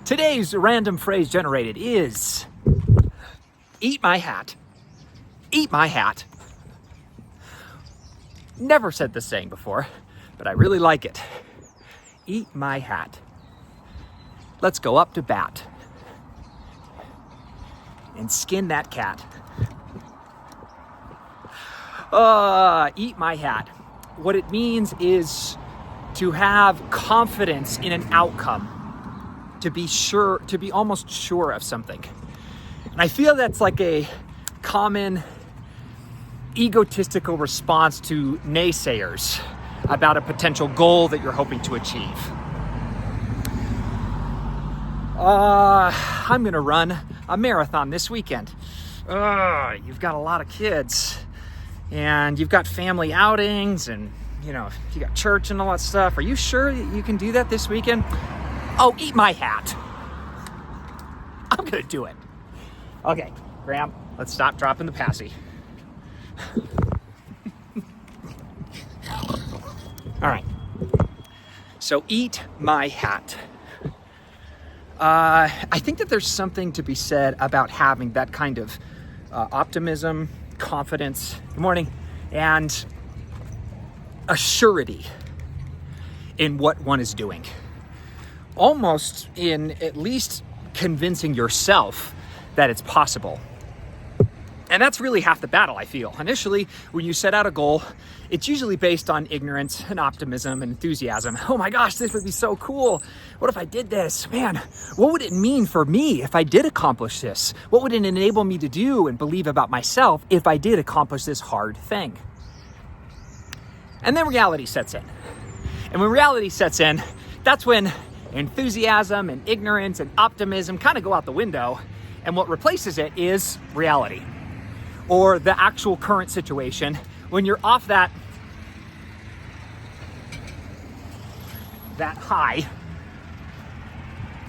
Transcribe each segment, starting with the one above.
Today's random phrase generated is, eat my hat. Eat my hat. Never said this saying before, but I really like it. Eat my hat. Let's go up to bat and skin that cat. Eat my hat. What it means is to have confidence in an outcome, to be sure, to be almost sure of something. And I feel that's like a common egotistical response to naysayers about a potential goal that you're hoping to achieve. I'm gonna run a marathon this weekend. You've got a lot of kids and you've got family outings and you got church and all that stuff. Are you sure that you can do that this weekend? Oh, eat my hat. I'm gonna do it. Okay, Graham, let's stop dropping the passy. All right, so eat my hat. I think that there's something to be said about having that kind of optimism, confidence, good morning, and a surety in what one is doing. Almost in at least convincing yourself that it's possible. And that's really half the battle, I feel. Initially, when you set out a goal, it's usually based on ignorance and optimism and enthusiasm. Oh my gosh, this would be so cool. What if I did this? Man, what would it mean for me if I did accomplish this? What would it enable me to do and believe about myself if I did accomplish this hard thing? And then reality sets in. And when reality sets in, that's when enthusiasm and ignorance and optimism kind of go out the window. And what replaces it is reality, or the actual current situation when you're off that high.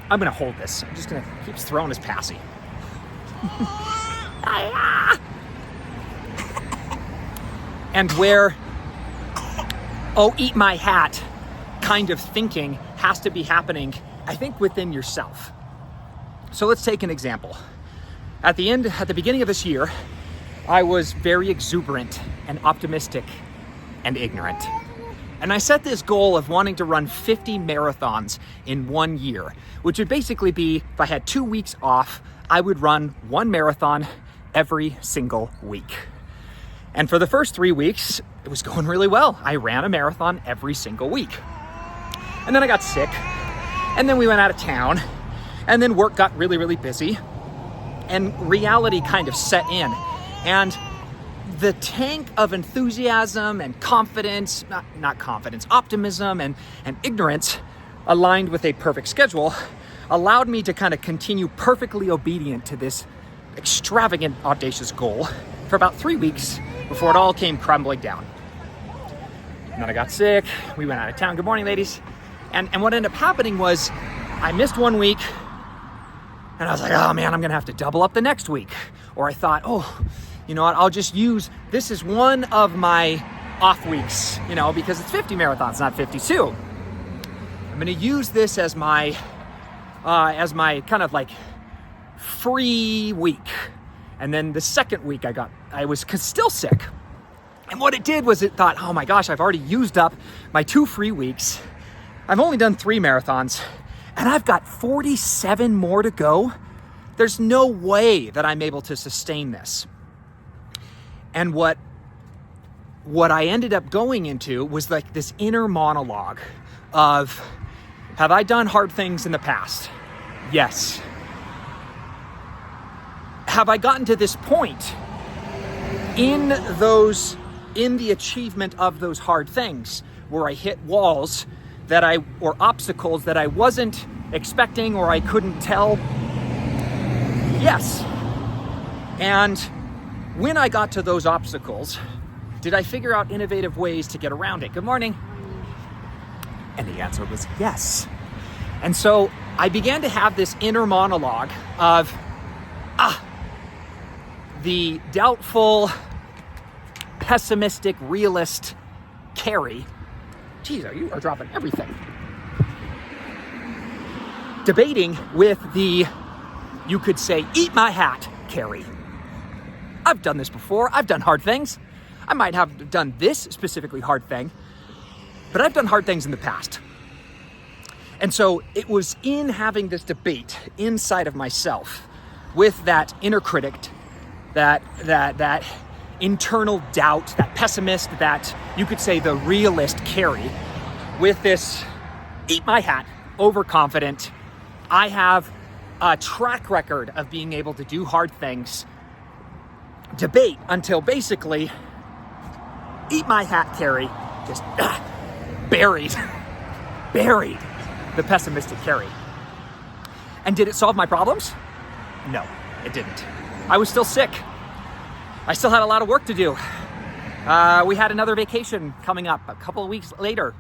I'm gonna hold this. I'm just gonna keep throwing his passy. And where, eat my hat kind of thinking has to be happening, I think, within yourself. So let's take an example. At the beginning of this year, I was very exuberant and optimistic and ignorant. And I set this goal of wanting to run 50 marathons in 1 year, which would basically be, if I had 2 weeks off, I would run 1 marathon every single week. And for the first 3 weeks, it was going really well. I ran a marathon every single week. And then I got sick, and then we went out of town, and then work got really, really busy, and reality kind of set in. And the tank of enthusiasm and confidence, optimism and ignorance aligned with a perfect schedule allowed me to kind of continue perfectly obedient to this extravagant, audacious goal for about 3 weeks before it all came crumbling down. And then I got sick, we went out of town. Good morning, ladies. And what ended up happening was I missed 1 week, and I was like, oh man, I'm gonna have to double up the next week. Or I thought, you know what, I'll just use, this is one of my off weeks, because it's 50 marathons, not 52. I'm gonna use this as my kind of like free week. And then the second week I was still sick. And what it did was it thought, oh my gosh, I've already used up my 2 free weeks. I've only done 3 marathons. And I've got 47 more to go. There's no way that I'm able to sustain this. And what I ended up going into was like this inner monologue of, have I done hard things in the past? Yes. Have I gotten to this point in the achievement of those hard things where I hit walls or obstacles that I wasn't expecting or I couldn't tell? Yes. And when I got to those obstacles, did I figure out innovative ways to get around it? Good morning. And the answer was yes. And so I began to have this inner monologue of, the doubtful, pessimistic, realist Carrie. Geez, you are dropping everything. debating with the, you could say, eat my hat, Carrie. I've done this before. I've done hard things. I might have done this specifically hard thing, but I've done hard things in the past. And so it was in having this debate inside of myself with that inner critic, that internal doubt, that pessimist, that you could say the realist Carrie, with this eat my hat, overconfident. I have a track record of being able to do hard things. Debate until basically eat my hat, Carrie, just buried the pessimistic Carrie. And did it solve my problems? No, it didn't. I was still sick. I still had a lot of work to do. We had another vacation coming up a couple of weeks later.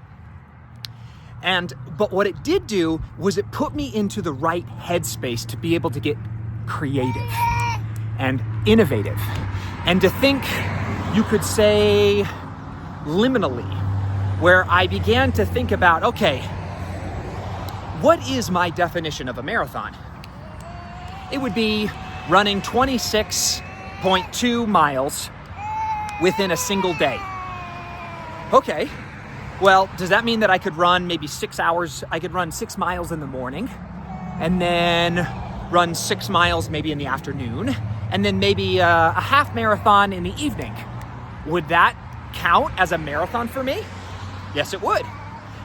But what it did do was it put me into the right headspace to be able to get creative and innovative and to think, you could say, liminally, where I began to think about, okay, what is my definition of a marathon? It would be running 26.2 miles within a single day. Okay, well, does that mean that I could run maybe 6 hours? I could run 6 miles in the morning and then run 6 miles maybe in the afternoon and then maybe a half marathon in the evening. Would that count as a marathon for me? Yes, it would.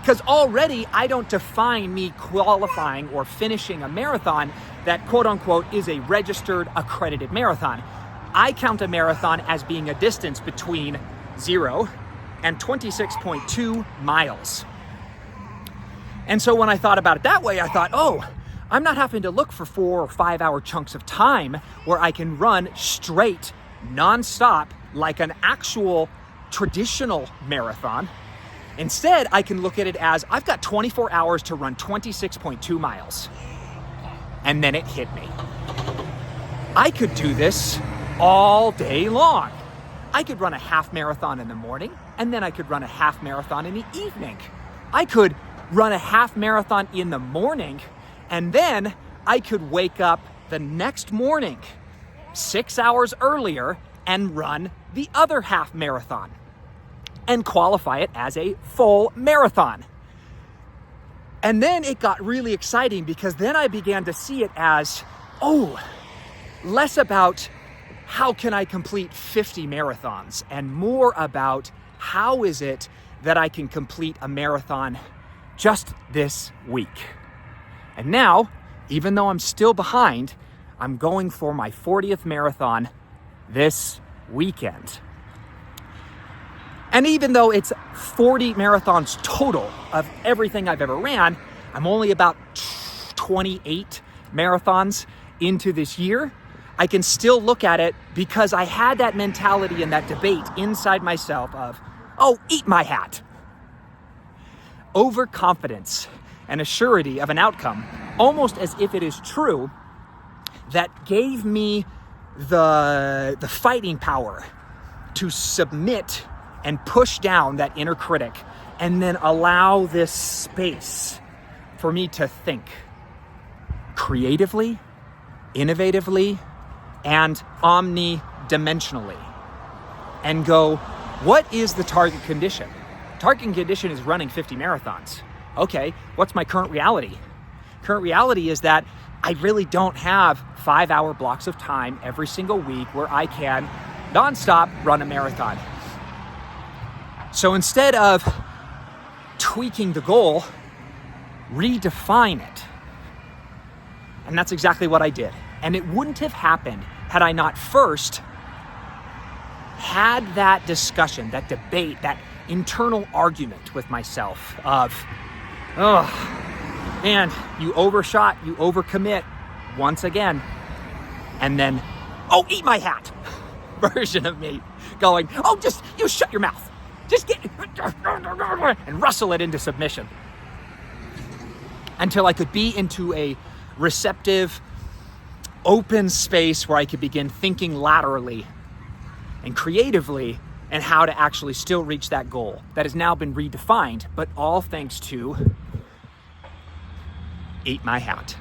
Because already I don't define me qualifying or finishing a marathon that quote unquote is a registered accredited marathon. I count a marathon as being a distance between 0 and 26.2 miles. And so when I thought about it that way, I thought, oh, I'm not having to look for 4 or 5 hour chunks of time where I can run straight, nonstop, like an actual traditional marathon. Instead, I can look at it as I've got 24 hours to run 26.2 miles. And then it hit me. I could do this all day long. I could run a half marathon in the morning, and then I could run a half marathon in the evening. I could run a half marathon in the morning, and then I could wake up the next morning 6 hours earlier and run the other half marathon and qualify it as a full marathon. And then it got really exciting because then I began to see it as, oh, less about how can I complete 50 marathons and more about how is it that I can complete a marathon just this week. And now, even though I'm still behind, I'm going for my 40th marathon this weekend. And even though it's 40 marathons total of everything I've ever ran, I'm only about 28 marathons into this year. I can still look at it because I had that mentality and that debate inside myself of, oh, eat my hat. Overconfidence and a surety of an outcome, almost as if it is true, that gave me the fighting power to submit and push down that inner critic and then allow this space for me to think creatively, innovatively, and omnidimensionally and go, what is the target condition? Target condition is running 50 marathons. Okay, what's my current reality? Current reality is that I really don't have 5 hour blocks of time every single week where I can nonstop run a marathon. So instead of tweaking the goal, redefine it. And that's exactly what I did. And it wouldn't have happened had I not first had that discussion, that debate, that internal argument with myself of, oh, man, you overshot, you overcommit once again. And then, oh, eat my hat version of me going, oh, just, you shut your mouth. Just get, and wrestle it into submission until I could be into a receptive, open space where I could begin thinking laterally and creatively and how to actually still reach that goal that has now been redefined, but all thanks to ate my hat.